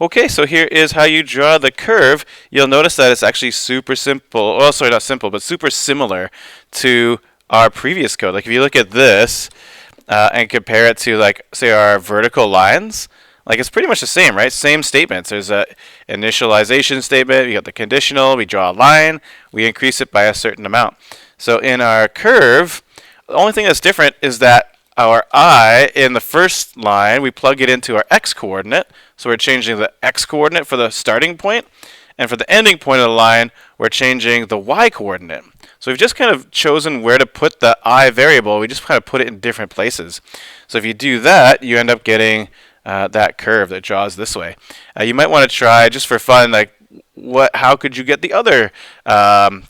Okay, so here is how you draw the curve. You'll notice that it's actually super simple. Well, sorry, not simple, but super similar to our previous code. Like if you look at this and compare it to, like, say, our vertical lines, like it's pretty much the same, right? Same statements. There's a initialization statement. We got the conditional. We draw a line. We increase it by a certain amount. So in our curve, the only thing that's different is that our I in the first line, we plug it into our x coordinate. So we're changing the x coordinate for the starting point. And for the ending point of the line, we're changing the y coordinate. So we've just kind of chosen where to put the I variable. We just kind of put it in different places. So if you do that, you end up getting that curve that draws this way. You might want to try, just for fun, like, how could you get the other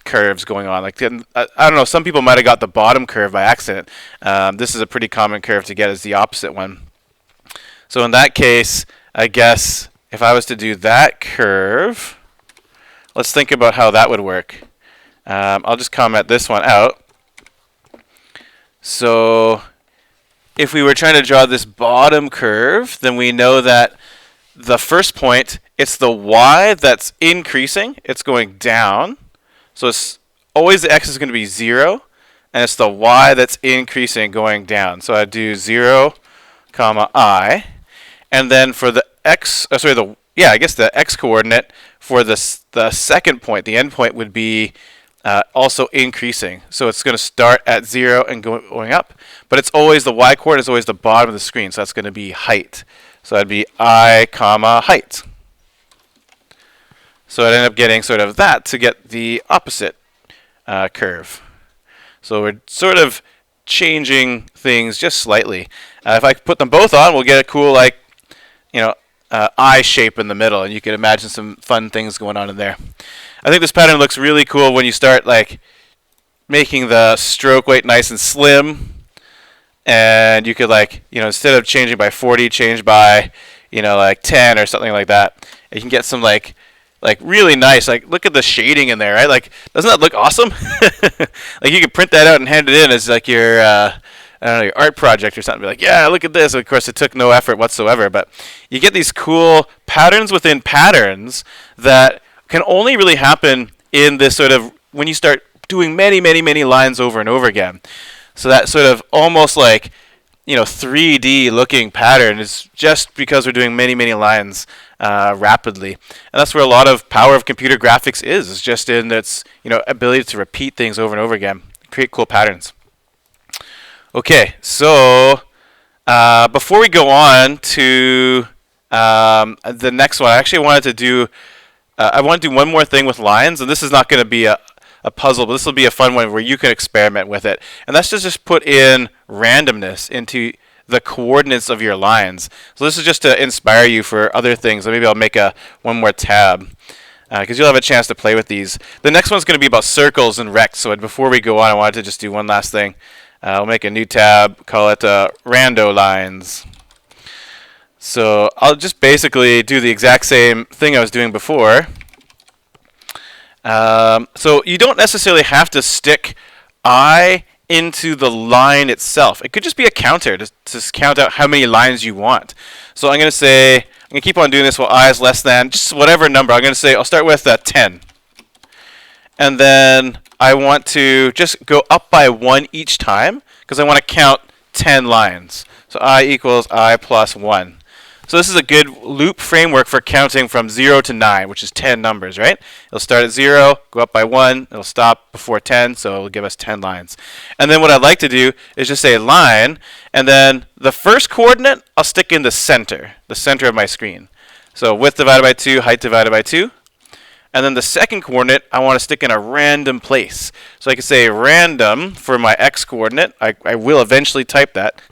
curves going on? Like, I don't know, some people might have got the bottom curve by accident. This is a pretty common curve to get, as the opposite one. So in that case, I guess if I was to do that curve, let's think about how that would work. I'll just comment this one out. So if we were trying to draw this bottom curve, then we know that the first point, it's the y that's increasing. It's going down. So it's always the x is going to be 0. And it's the y that's increasing going down. So I do 0, comma, I. And then for the x, the x coordinate for the second point, the end point would be also increasing. So it's going to start at 0 and going up. But it's always, the y coordinate is always the bottom of the screen. So that's going to be height. So that'd be I, comma, height. So I'd end up getting sort of that to get the opposite curve. So we're sort of changing things just slightly. If I put them both on, we'll get a cool, like, I shape in the middle, and you can imagine some fun things going on in there. I think this pattern looks really cool when you start, like, making the stroke weight nice and slim. And you could, like, instead of changing by 40, change by, like 10 or something like that. And you can get some, like really nice, like, look at the shading in there, right? Like, doesn't that look awesome? Like, you could print that out and hand it in as, like, your, I don't know, your art project or something. Be like, yeah, look at this. Of course, it took no effort whatsoever. But you get these cool patterns within patterns that can only really happen in this sort of, when you start doing many, many, many lines over and over again. So that sort of almost like, 3D looking pattern is just because we're doing many, many lines rapidly. And that's where a lot of power of computer graphics is just in its, ability to repeat things over and over again, create cool patterns. Okay, so before we go on to the next one, I actually wanted to do, I want to do one more thing with lines, and this is not going to be a puzzle, but this will be a fun one where you can experiment with it. And that's just put in randomness into the coordinates of your lines. So this is just to inspire you for other things. Maybe I'll make one more tab because you'll have a chance to play with these. The next one's going to be about circles and rects. So before we go on, I wanted to just do one last thing. I'll make a new tab, call it rando lines. So I'll just basically do the exact same thing I was doing before. So you don't necessarily have to stick I into the line itself. It could just be a counter to count out how many lines you want. So I'm going to keep on doing this while I is less than just whatever number. I'm going to say I'll start with 10. And then I want to just go up by 1 each time because I want to count 10 lines. So I equals I plus 1. So this is a good loop framework for counting from 0 to 9, which is 10 numbers, right? It'll start at 0, go up by 1, it'll stop before 10, so it'll give us 10 lines. And then what I'd like to do is just say line, and then the first coordinate, I'll stick in the center of my screen. So width divided by 2, height divided by 2. And then the second coordinate, I want to stick in a random place. So I can say random for my x coordinate. I will eventually type that.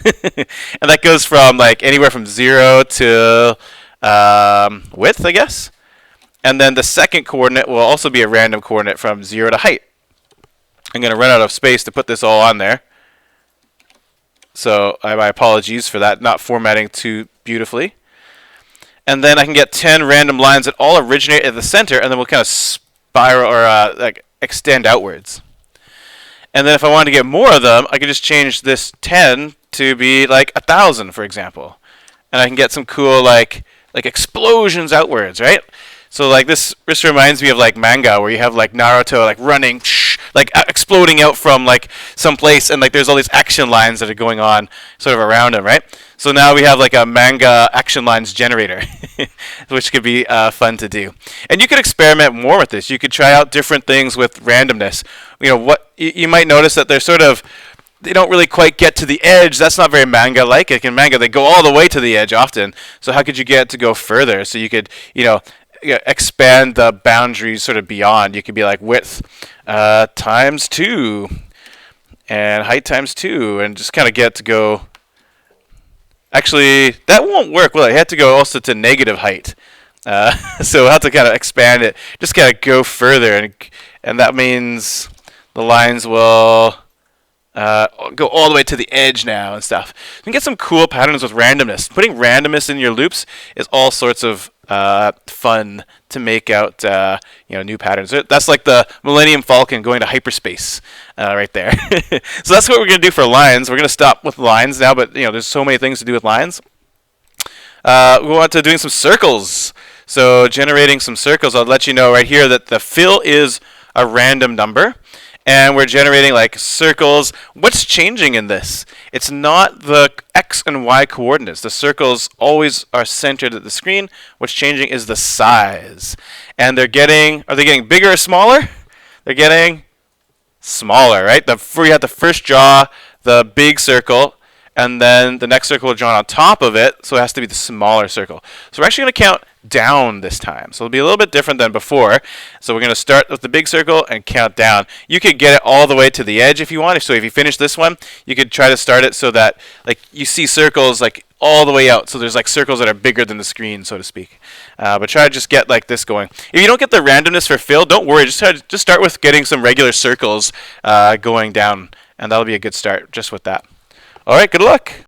And that goes from like anywhere from 0 to width, I guess. And then the second coordinate will also be a random coordinate from 0 to height. I'm going to run out of space to put this all on there. So my apologies for that, not formatting too beautifully. And then I can get 10 random lines that all originate at the center, and then we'll kind of spiral or like extend outwards. And then if I wanted to get more of them, I could just change this 10 to be like 1,000, for example. And I can get some cool like like explosions outwards, right? So like this reminds me of like manga where you have like Naruto like running, like exploding out from like some place, and like there's all these action lines that are going on sort of around him, right? So now we have like a manga action lines generator, which could be fun to do. And you could experiment more with this. You could try out different things with randomness. You know what? You might notice that they're sort of they don't really quite get to the edge. That's not very manga-like. Like in manga, they go all the way to the edge often. So how could you get to go further? So you could, expand the boundaries sort of beyond. You could be like width times 2 and height times 2 and just kind of get to go. Actually, that won't work, will it? You have to go also to negative height. So we'll have to kind of expand it. Just kind of go further. And that means the lines will go all the way to the edge now and stuff. You can get some cool patterns with randomness. Putting randomness in your loops is all sorts of fun to make out new patterns. That's like the Millennium Falcon going to hyperspace right there. So that's what we're going to do for lines. We're going to stop with lines now, but there's so many things to do with lines. We want to doing some circles. So generating some circles, I'll let you know right here that the fill is a random number. And we're generating like circles. What's changing in this? It's not the x and y coordinates. The circles always are centered at the screen. What's changing is the size. And are they getting bigger or smaller? They're getting smaller, right? We had the first draw, the big circle, and then the next circle is drawn on top of it, so it has to be the smaller circle. So we're actually going to count down this time. So it'll be a little bit different than before. So we're going to start with the big circle and count down. You could get it all the way to the edge if you want. So if you finish this one, you could try to start it so that like you see circles like all the way out. So there's like circles that are bigger than the screen, so to speak. But try to just get like this going. If you don't get the randomness for fill, don't worry. Just start with getting some regular circles going down, and that'll be a good start just with that. All right, good luck.